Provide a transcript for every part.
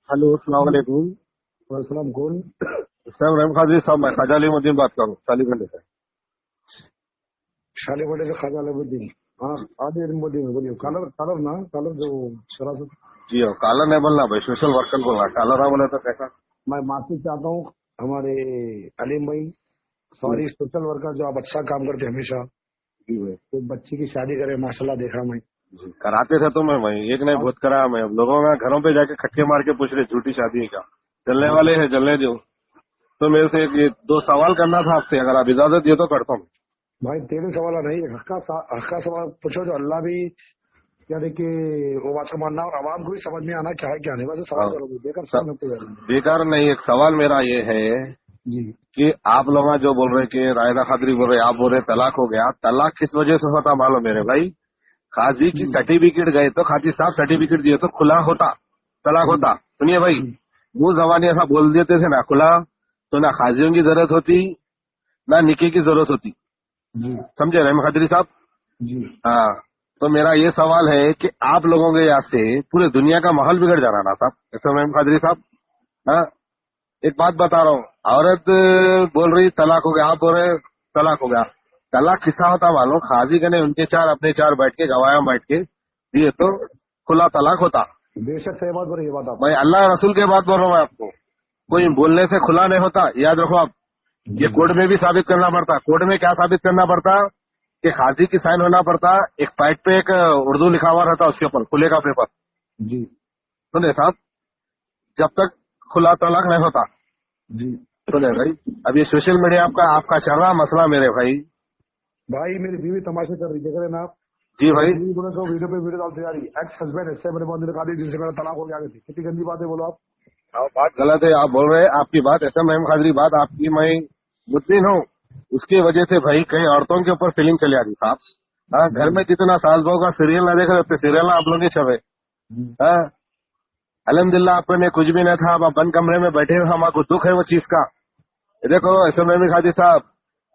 Hello अस्सलाम वालेकुम। वसलम कौन? सर रहम खादरी साहब, मैं ख्वाजा अलीमुद्दीन बात कर रहा हूँ सालीखंडे से। शाले बड़े से खाजा अलमुद्दीन। हाँ, आदि अलमुद्दीन बोलिए। कलर कलर ना कलर जो सरासर। जी हो, काला नहीं बोलना भाई, सोशल वर्कर बोल रहा है। काला ना बोले तो कैसा? मैं माफी चाहता हूँ हमारे अलीम भाई। सॉरी, सोशल वर्कर जो आप अच्छा काम करते हैं हमेशा। जी भाई। एक बच्ची की शादी करे, माशाल्लाह देखा मैं। जी कराते थे तो मैं भाई, एक नहीं बहुत कराया मैं। अब लोगों में घरों पे जाके खटके मार के पूछ रहे झूठी शादी है क्या? जलने वाले हैं, जलने दो। तो मेरे से ये दो सवाल करना था आपसे, अगर आप इजाजत दिए तो करता हूँ। भाई तेरे सवाल नहीं, हक्का सवाल पूछो जो अल्लाह भी यानी कि वो बात को मानना और आवाम को भी समझ में आना क्या है क्या नहीं। वैसे सवाल हाँ, करोगे बेकार सवाल न कोई नहीं। बेकार नहीं। एक सवाल मेरा ये है जी कि आप लोग जो बोल रहे कि रायदा खादरी बोल रहे, आप बोल रहे तलाक हो गया। तलाक किस वजह से होता मालूम मेरे भाई? काजी की जी सर्टिफिकेट गए तो काजी साहब सर्टिफिकेट दिए तो खुला होता, तलाक जी होता। सुनिए भाई, जी वो जमाने ऐसा बोल देते थे ना खुला, तो ना काजियों की जरूरत होती ना निके की जरूरत होती। जी समझे रहम खादरी साहब? जी। हाँ। तो मेरा ये सवाल है कि आप लोगों के यहाँ से पूरे दुनिया का माहौल बिगड़ जा रहा ना साहब, ऐसा रहम खादरी साहब? हाँ। एक बात बता रहा हूँ, औरत बोल रही तलाक हो गया, आप बोल रहे तलाक हो गया। तलाक किस्सा होता मालूम? खाजी के ने उनके चार अपने चार बैठ के गवाया बैठ के दिए तो खुला तलाक होता। बेशक सही बात बोल रही है बात आप। मैं अल्लाह रसूल के बात बोल रहा हूँ मैं आपको। कोई बोलने से खुला नहीं होता, याद रखो आप। ये जी कोर्ट में भी साबित करना पड़ता। कोर्ट में क्या साबित करना पड़ता? कि खाजी की साइन होना पड़ता। एक पाइट पे एक उर्दू लिखा हुआ रहता, उसके ऊपर खुले का पेपर। जी सुने साहब, जब तक खुला तलाक नहीं होता। जी। सुने भाई, अब ये सोशल मीडिया आपका चल रहा मसला मेरे भाई। भाई मेरी बीवी तमाशे कर रही देख रहे हैं ना आप। जी मेरी भाई। बीवी बोले तो वीडियो पे वीडियो डालते जा रही। एक्स हस्बैंड ऐसे मेरे बंद दिखा दी जिनसे मेरा तलाक हो गया आगे से। कितनी गंदी बात है बोलो आप। बात गलत है, आप बोल रहे हैं। आपकी बात ऐसा महम खादरी बात आपकी मैं मुद्दिन हूँ। उसकी वजह से भाई कई औरतों के ऊपर फीलिंग चली आ रही साहब। हाँ, घर जी में कितना सास बहू का सीरियल ना देख रहे होते, सीरियल ना आप लोग छप है। जी हाँ, अल्हम्दुलिल्लाह आपको में कुछ भी नहीं था, आप बंद कमरे में बैठे हुए, हमारे दुख है वो चीज का। ये देखो ऐसे महम खादी साहब,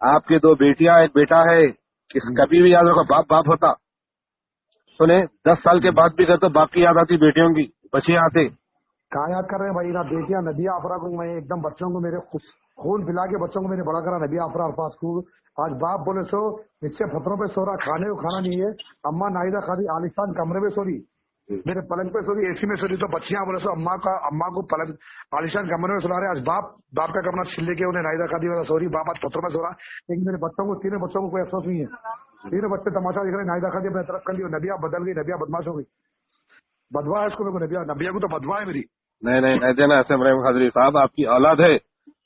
आपकी दो बेटियां एक बेटा है। जी कभी भी याद रखो, बाप बाप होता। सुने, 10 साल के बाद भी कर तो बाप की याद आती, बेटियों की बच्चियां आते। कहाँ याद कर रहे हैं भाई ना। बेटियां नदिया अफरा को मैं एकदम बच्चों को मेरे खून पिला के बच्चों को मैंने बड़ा करा। नदिया अफरा अल्फाज स्कूल। आज बाप बोले सो नीचे पत्थरों पे सो रहा, खाने को खाना नहीं है। अम्मा नाहिदा खादी आलिशान कमरे में सो रही, मेरे पलंग पे सो रही, एसी में सो रही। तो बच्चियां बोले सो अम्मा को पलंग आलिशान कमरे में सुला रहे। आज बाप का कमरा छिल के उन्हें नाहिदा खादी वाला सो रही। बाप आज पत्थरों में सो रहा। लेकिन मेरे बच्चों को, तीनों बच्चों को कोई अफसोस नहीं है। तीनों बच्चे तमाशा देख रहे। नाहिदा खादी अपने तरफ कर ली। नबिया बदल गई, नबिया बदमाश हो गई। बदवा है उसको, मेरे को नबिया को तो बदवा है मेरी। नहीं नहीं नहीं देना ऐसे इब्राहिम खादरी साहब, आपकी औलाद है,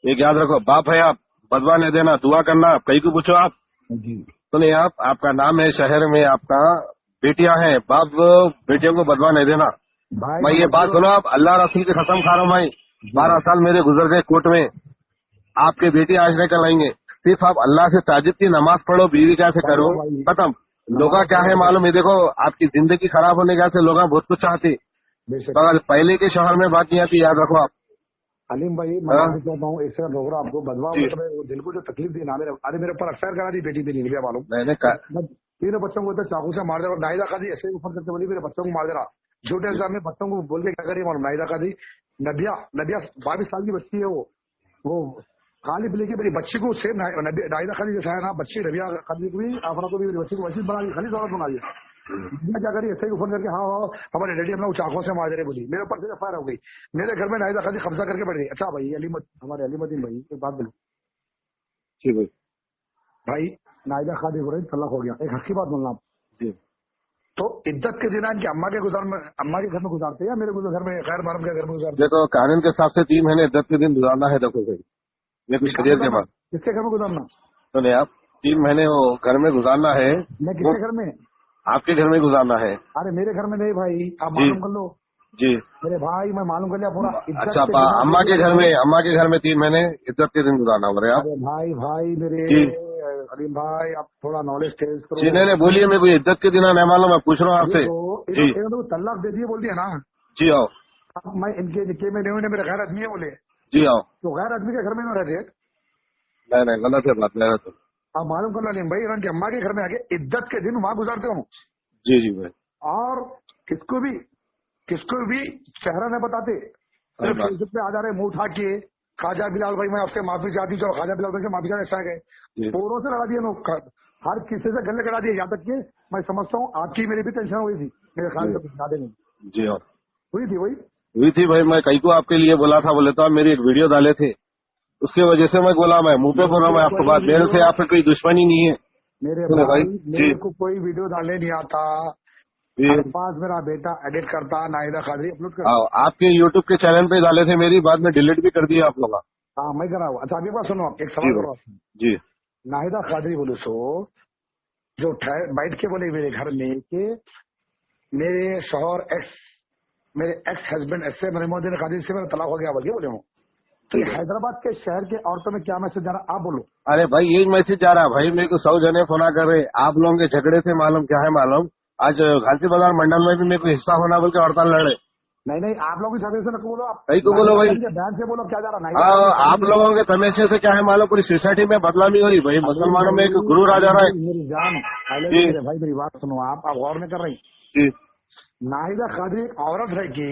एक याद रखो। बाप है आप, बदवा नहीं देना, दुआ करना। कहीं को पूछो आप। जी सुनिए आप, आपका नाम है शहर में, आपका बेटियां हैं, बाप बेटियों को बदवा नहीं देना। भाई मैं ये नंबर बात जीरो। सुनो, आप अल्लाह रसूल की कसम खा रहा हूँ मैं। जी 12 साल मेरे गुजर गए कोर्ट में। आपके बेटी आज नहीं करवाएंगे। सिर्फ आप अल्लाह से ताजिद की नमाज पढ़ो, बीवी क्या से करो, बढ़िया भाई। खत्म। लोगा नमाज क्या है पढ़ो मालूम है? देखो, आपकी जिंदगी खराब होने का से लोग बहुत कुछ चाहते, बेशक। मगर पहले के शहर में बात नहीं आती, याद रखो आप। अलीम भाई मैं हाँ? माफी चाहता हूँ, एक सेकंड रोक रहा आपको। बदवा जी। बोले तो मैं दिल को जो तकलीफ दी ना, मेरे ऊपर अफेयर करा दी बेटी मेरी निबिया मालूम। नहीं नहीं मैं तीनों बच्चों को तो चाकू से मार दे रहा। नाहिदा खादी ऐसे ही ऊपर करके बोली मेरे बच्चों को मार दे रहा। झूठे इल्जाम में बच्चों को बोल के क्या करिए मालूम। नाहिदा खादी नबिया नबिया 22 साल की बच्ची है। वो खाली पी की मेरी बच्ची को सेम नाहिदा खादी जैसा है ना बच्ची नबिया खादी को भी आफरा को भी मेरी बच्ची को वैसी बना दी, खाली दौलत बना दिया। मैं क्या करी ऐसे ही फोन करके हाँ हाँ हमारे डैडी हम लोग चाकों से मार दे रहे बोली। मेरे ऊपर से फायर हो गई। मेरे घर में नाहिदा खादी कब्जा करके बैठ गई। अच्छा भाई हमारे अलीमद्दीन भाई एक बात बोलो जी भाई। भाई। नाहिदा खादी हो रही, तलाक हो गया, एक हक की बात बोलना आप। जी तो इज्जत के दिन इनकी अम्मा के घर में गुजारते हैं या मेरे घर में खैर मारम के घर में गुजारते देखो, कानून के हिसाब से 3 महीने इद्दत के दिन गुजारना है। देखो भाई, ये कुछ हैं? कहाँ शरीयत के गुजारना? बाद किसके घर में गुजारना? सुने आप, 3 महीने वो घर में गुजारना है। मैं वो किसके घर में? आपके घर में गुजारना है। अरे मेरे घर में नहीं भाई, आप जी मालूम कर लो। जी। मेरे भाई मैं मालूम कर लिया पूरा इज्जत अच्छा, के दिन अम्मा के घर में, अम्मा के घर में 3 महीने इद्दत के दिन गुजारना हो रहे आप। अरे भाई मेरे जी अलीम भाई आप थोड़ा नॉलेज टेस्ट जी। करो। नहीं बोलिए, मेरे को इद्दत के दिन नहीं मालूम, मैं पूछ रहा हूँ आपसे। देखो जी इन्होंने तो तलाक दे दिए बोल दिया ना। जी आओ। अब मैं इनके निके में नहीं, मेरे गैर आदमी है बोले। जी आओ। तो गैर आदमी के घर में नहीं रहते। नहीं नहीं, गलत है बात, नहीं तो। आप मालूम कर लो अलीम भाई, इनकी अम्मा के घर में आके इज्जत के दिन वहां गुजारते हूँ। जी जी भाई। और किसको भी चेहरा नहीं बताते। फिर फेसबुक पे आ जा रहे मुंह उठा के ख्वाजा बिलाल भाई मैं आपसे माफी चाहती हूँ, चलो ख्वाजा बिलाल भाई से माफी चाहते, ऐसा गए पोरों से लड़ा दिए लोग, हर किसी से गले करा दिए, यहाँ तक कि मैं समझता हूँ आपकी मेरी भी टेंशन हुई थी मेरे ख्याल से शादी में जी हाँ हुई थी। वही हुई थी भाई, मैं कई को आपके लिए बोला था, बोले तो आप मेरी एक वीडियो डाले थे, उसकी वजह से मैं बोला, मैं मुंह पे बोल रहा हूँ मैं आपको बात, मेरे से आपसे कोई दुश्मनी नहीं है मेरे बोले भाई जी मेरे को कोई वीडियो डालने नहीं आता, जी। पास मेरा बेटा एडिट करता, नाहिदा कादरी अपलोड करता। हाँ, आपके यूट्यूब के चैनल पे डाले थे मेरी, बाद में डिलीट भी कर दिया आप लोग। हाँ मैं करा हुआ। अच्छा अभी बात सुनो, एक जी सवाल भाई, करो। जी नाहिदा कादरी बोले सो जो बैठ के बोले मेरे घर में कि मेरे शोहर मेरे एक्स हस्बैंड ऐसे मोहम्मद कादरी से मेरा तलाक हो गया बोल के बोले हो, तो ये हैदराबाद के शहर के औरतों में क्या मैसेज जा रहा आप बोलो। अरे भाई यही मैसेज जा रहा है भाई, मेरे को 100 जने फोना कर रहे, आप लोगों के झगड़े से मालूम क्या है मालूम, आज घाटी बाजार मंडल में भी मेरे को हिस्सा होना बोल के हड़ताल लड़े। नहीं आप लोग झगड़े से न बोलो, आप कहीं को बोलो भाई, बयान से बोलो क्या जा रहा है। आप लोगों के तमेशे से क्या है मालूम, पूरी सोसाइटी में बदलामी हो रही भाई, मुसलमानों में एक गुरूर आ जा रहा है। मेरी जान जी भाई मेरी बात सुनो, आप गौर नहीं कर रही। जी नाहिदा कादरी एक औरत है कि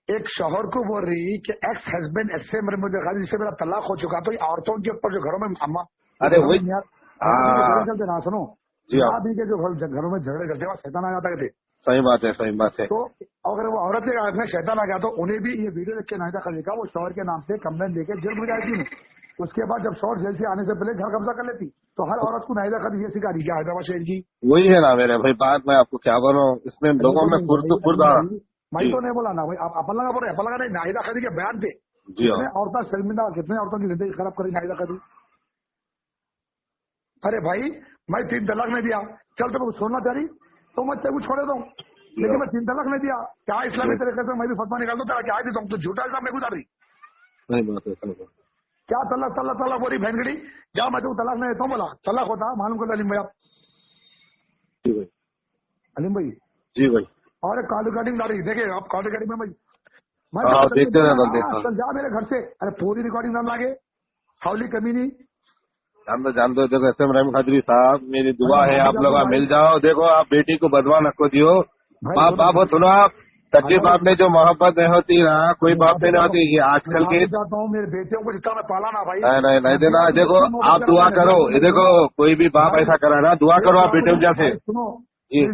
एक शौहर को बोल रही कि एक्स हस्बैंड ऐसे मुझे कादरी से मेरा तलाक हो चुका, तो ये औरतों के ऊपर जो घरों में अम्मा अरे वही झगड़े चलते ना सुनो जी हाँ भी के जो घरों में झगड़े चलते वहाँ शैतान आ जाता थे। सही बात है, सही बात है। तो अगर वो औरत के हाथ में शैतान आ गया तो उन्हें भी ये वीडियो देख के नाहिदा कादरी का वो शौहर के नाम से कंप्लेन देके जेल में जाती। उसके बाद जब शौहर जेल से आने से पहले घर कब्जा कर लेती, तो हर औरत को नाहिदा कादरी ये सिखा रही है हैदराबाद शहर की। वही है ना मेरे भाई बात, मैं आपको क्या बोलूं, इसमें लोगों में फुर्द आ मैं तो नहीं बोला ना भाई, आप अपन लगा बोल रहे, अपन लगा नहीं, नाहिदा कादरी के बयान पे जी हाँ कितने औरतें शर्मिंदा, कितने औरतों की जिंदगी खराब करी नाहिदा कादरी। अरे भाई मैं 3 तलाक नहीं दिया, चल तो छोड़ना चाह रही तो मैं तेरे को छोड़ देता हूँ, लेकिन मैं 3 तलाक नहीं दिया, क्या इस्लामी तरीके से मैं भी फतवा निकाल दूँ, क्या देता हूँ, तो झूठा इस्लाम नहीं गुजार रही। सही बात है, सही बात। क्या तलाक तलाक तलाक बोली भैनगड़ी, जा मैं तो तलाक नहीं देता हूँ, बोला तलाक होता मालूम कर अलीम भाई आप। जी भाई, अलीम भाई जी भाई, और एक कॉल रिकॉर्डिंग डाली, देखिए आप कॉल रिकॉर्डिंग में मैं देखते रहना, चल जा मेरे घर से, अरे पूरी रिकॉर्डिंग ना लागे, हाउली कमी नहीं। जान दो देखो SM रहीम कादरी साहब, मेरी दुआ है आप लोग मिल जाओ। देखो आप बेटी को बदवा नको दियो, बाप सुनो आप, सच्चे बाप में जो मोहब्बत नहीं होती ना, कोई बाप में नहीं होती। ये आजकल के चाहता हूँ मेरे बेटियों को जितना मैं पाला ना भाई, नहीं देना। देखो आप दुआ करो, ये देखो कोई भी बाप ऐसा करा ना, दुआ करो आप बेटियों जैसे। सुनो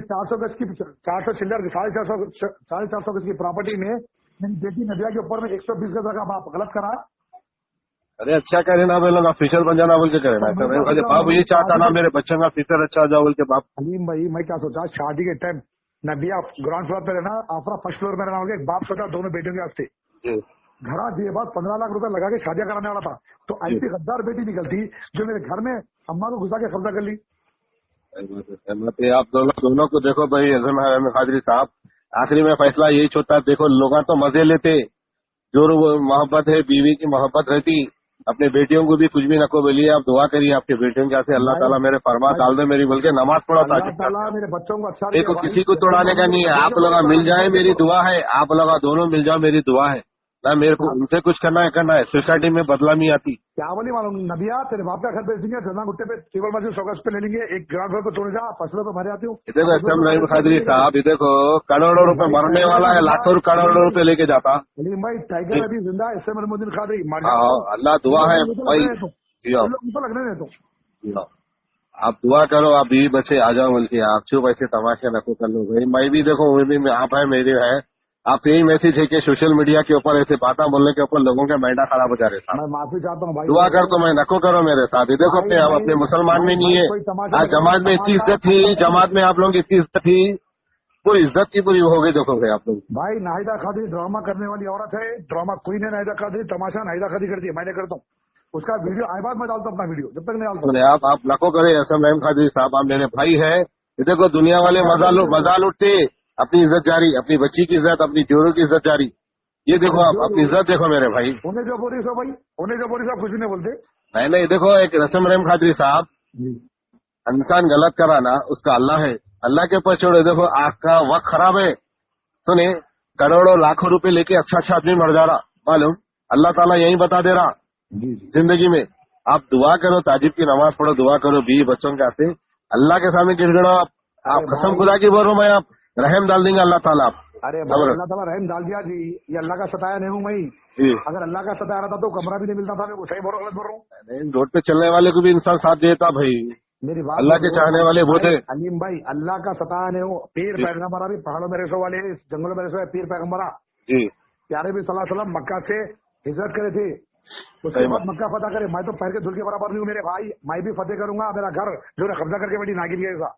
400 गज की 400 चिल्लर 450 गज की प्रॉपर्टी में मेरी बेटी नदिया के ऊपर में 120 गज का बाप गलत करा। अरे अच्छा करे ना, बोलो ऑफिसर बन जाना बोल के करे ना, ऐसा बाप ये चाहता ना मेरे बच्चों का फ्यूचर अच्छा जाओ बोल के बाप। अलीम भाई मैं क्या सोचा, शादी के टाइम नदिया ग्राउंड फ्लोर पे रहना, आफरा फर्स्ट फ्लोर में रहना होगा, एक बाप सोचा दोनों बेटियों के वास्ते घर दिए बाद 15 लाख रुपए लगा के शादियां कराने वाला था, तो ऐसी गद्दार बेटी निकलती जो मेरे घर में अम्मा को घुसा के कब्जा कर ली। आप दोनों को देखो भाई SM कादरी साहब, आखिरी में फैसला यही छोटा, देखो लोग तो मजे लेते, जो मोहब्बत है बीवी की मोहब्बत रहती, अपने बेटियों को भी कुछ भी नको बोलिए, आप दुआ करिए आपके बेटियों के से अल्लाह ताला मेरे फरमा डाल दे मेरी बोल के नमाज पढ़ो ताकि मेरे बच्चों को अच्छा देखो किसी को तोड़ाने का नहीं है, आप लोग मिल जाए मेरी दुआ है, आप लोग दोनों मिल जाओ मेरी दुआ है ना, मेरे को उनसे कुछ करना है, सोसाइटी में बदलामी आती। क्या बोली मालूम नदिया, तेरे बाप का घर बेच देंगे, चंदा गुट्टे पे केवल मस्जिद सौगस पे ले लेंगे, एक ग्राउंड फ्लोर पे तोड़ जा, फसलों पे भरे आती हूँ। देखो SM रहीम कादरी साहब, देखो करोड़ों रुपए मरने वाला है, लाखों करोड़ों रुपए लेके जाता। भाई टाइगर अभी जिंदा है, SM रहीमुद्दीन कादरी अल्लाह दुआ है भाई, लगने दे तो आप दुआ करो, आप बीवी बच्चे आ जाओ बोल के, आप चुप ऐसे तमाशे नको कर लो भाई। मैं भी देखो वो भी आप है मेरे है, आपसे यही मैसेज है कि सोशल मीडिया के ऊपर ऐसे बातें बोलने के ऊपर लोगों का मैंडा खराब हो जा रहे था। मैं माफी चाहता हूँ भाई, दुआ कर तो मैं नको करो मेरे साथ। ये देखो अपने मुसलमान में नहीं है, आज जमात में इतनी इज्जत थी, जमात में आप लोगों की इतनी इज्जत थी, पूरी इज्जत की पूरी हो गई देखोगे आप लोग। भाई नाहिदा कादरी ड्रामा करने वाली औरत है, ड्रामा क्वीन है नाहिदा कादरी, तमाशा नाहिदा कादरी करती है, मैं नहीं करता हूँ। उसका वीडियो आए बाद मैं डालता हूँ अपना वीडियो, जब तक नहीं डालता आप नको करे। SM रहीम कादरी साहब आप मेरे भाई है, ये देखो दुनिया वाले मजा लुटते, अपनी इज्जत जारी, अपनी बच्ची की इज्जत, अपनी जोरों की इज्जत जारी। ये देखो आप अपनी इज्जत देखो मेरे भाई, उन्हें जो बोली सो भाई, उन्हें जो बोली सो कुछ नहीं बोलते। नहीं देखो एक SM रहीम कादरी साहब, इंसान गलत करा ना उसका अल्लाह है, अल्लाह के ऊपर छोड़ो। देखो आपका वक्त खराब है, सुने करोड़ों लाखों रुपए लेके अच्छा आदमी मर जा रहा मालूम, अल्लाह ताला यही बता दे रहा जिंदगी में। आप दुआ करो, ताजिब की नमाज पढ़ो, दुआ करो, बीवी बच्चों के आते अल्लाह के सामने गिड़गड़ो, आप कसम खुदा की बोल रहा हूँ मैं, आप रहम डाल देंगे अल्लाह ताला। आप अरे भाई सब्र। अल्लाह ताला रहम डाल दिया जी, ये अल्लाह का सताया नहीं हूँ मैं। जी अगर अल्लाह का सताया रहता तो कमरा भी नहीं मिलता था। मैं सही बोल रहा हूँ, गलत बोल रहा हूँ? नहीं, रोड पे चलने वाले को भी इंसान साथ देता भाई। मेरी बात अल्लाह के सुनो। चाहने वाले वो थे। अलीम भाई अल्लाह का सताया नहीं हो, पीर जी। पैगम्बरा भी पहाड़ों में रहने वाले, जंगलों में रहने पीर पैगम्बरा जी प्यारे भी सल्लल्लाहु अलैहि वसल्लम मक्का से हिजरत करे थे, उसके सही बाद बात। मक्का फतेह करे। मैं तो पैर के धूल के बराबर नहीं हूँ मेरे भाई, मैं भी फतेह करूंगा मेरा घर जो है कब्जा करके बैठी नागिन के ऐसा।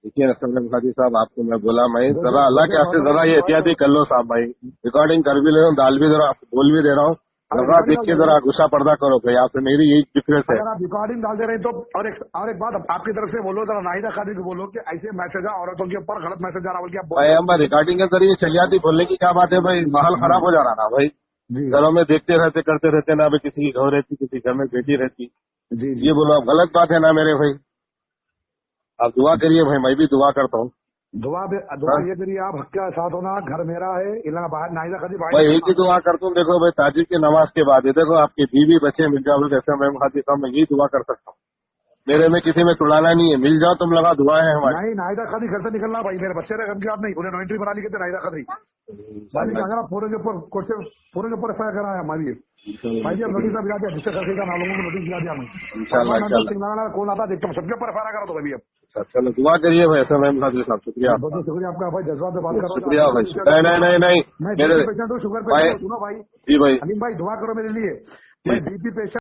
देखिए असलम हाजी साहब, आपको मैं बोला मैं जो जरा अल्लाह के से जरा ये एहतियाती कर लो साहब भाई। रिकॉर्डिंग कर भी ले रहा हूँ, डाल भी दे रहा हूँ, आपको बोल भी दे रहा हूँ। जरा देख के जरा गुस्सा पर्दा करो भाई, आपसे मेरी यही डिफरेंस है। अगर आप रिकॉर्डिंग डाल दे रहे हैं तो और एक बात आपकी तरफ से बोलो, जरा नाहिदा खादी को बोलो कि ऐसे मैसेज औरतों के ऊपर गलत मैसेज आ रहा, बोल के आप बोल भाई रहे हम रिकॉर्डिंग के जरिए चल जाती, बोलने की क्या बात है भाई। माहौल खराब हो जा रहा ना भाई, जी घरों में देखते रहते करते रहते ना, अभी किसी की घर रहती, किसी घर में बेटी रहती, जी ये बोलो आप गलत बात है ना मेरे भाई। आप दुआ करिए भाई, मैं भी दुआ करता हूँ। दुआ ये करिए आप हक के साथ होना, घर मेरा है, इलाका बाहर नाहिदा खादी मैं बाहर एक ही दुआ करता हूँ, देखो भाई ताजिर की नमाज के बाद ये देखो आपकी बीवी बच्चे मिल जाओ, जैसे मैं खाती साहब मैं यही दुआ कर सकता हूँ। मेरे में किसी में तुड़ाना नहीं है, मिल जाओ तुम लगा दुआ है हमारी। नहीं नाहिदा खादी घर से निकलना भाई, मेरे बच्चे रहे की बात नहीं, उन्हें नॉइंट्री बना ली कहते नाहिदा खादी मालिक अगर आप पूरे के ऊपर एफ आई आर कराया हमारी भाई जी, अब नोटिस गिरा दिया, जिससे करके ना लोगों को नोटिस गिरा दिया मैं इंशाल्लाह कौन आता देखता हूँ, सबके ऊपर एफ आई आर करा दो भाई। अब चलो दुआ करिए भाई, ऐसा मैम खाती साहब शुक्रिया बहुत आपका। बहुत शुक्रिया आपका भाई, जज्बात से बात कर रहा शुक्रिया भाई। नहीं मैं मेरे पेशेंट हूँ, शुगर भाई पेशेंट हूँ, सुनो भाई जी भाई अलीम भाई दुआ करो मेरे लिए, मैं बीपी पेशेंट